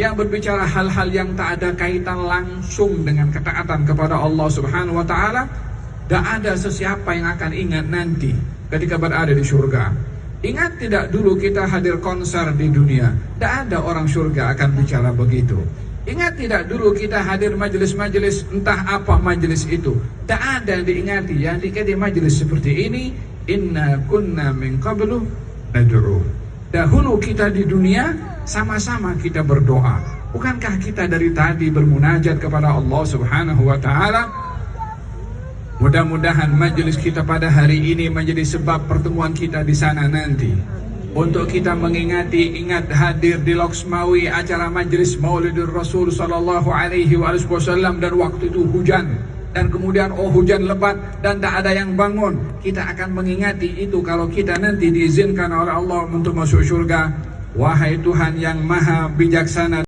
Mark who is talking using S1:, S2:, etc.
S1: yang berbicara hal-hal yang tak ada kaitan langsung dengan ketaatan kepada Allah Subhanahu wa Ta'ala. Tak ada sesiapa yang akan ingat nanti ketika berada di surga. Ingat tidak dulu kita hadir konser di dunia, tak ada orang surga akan bicara begitu. Ingat tidak dulu kita hadir majelis-majelis, entah apa majelis itu, tak ada yang diingati. Yang diingati majelis seperti ini, inna kunna min qablu nad'u. Dahulu kita di dunia sama-sama kita berdoa. Bukankah kita dari tadi bermunajat kepada Allah Subhanahu wa Ta'ala? Mudah-mudahan majelis kita pada hari ini menjadi sebab pertemuan kita di sana nanti. Untuk kita mengingati, ingat hadir di Loksmawi acara majelis Maulidur Rasul sallallahu alaihi wasallam, dan waktu itu hujan. Dan kemudian hujan lebat dan tak ada yang bangun. Kita akan mengingati itu kalau kita nanti diizinkan oleh Allah untuk masuk surga. Wahai Tuhan yang maha bijaksana.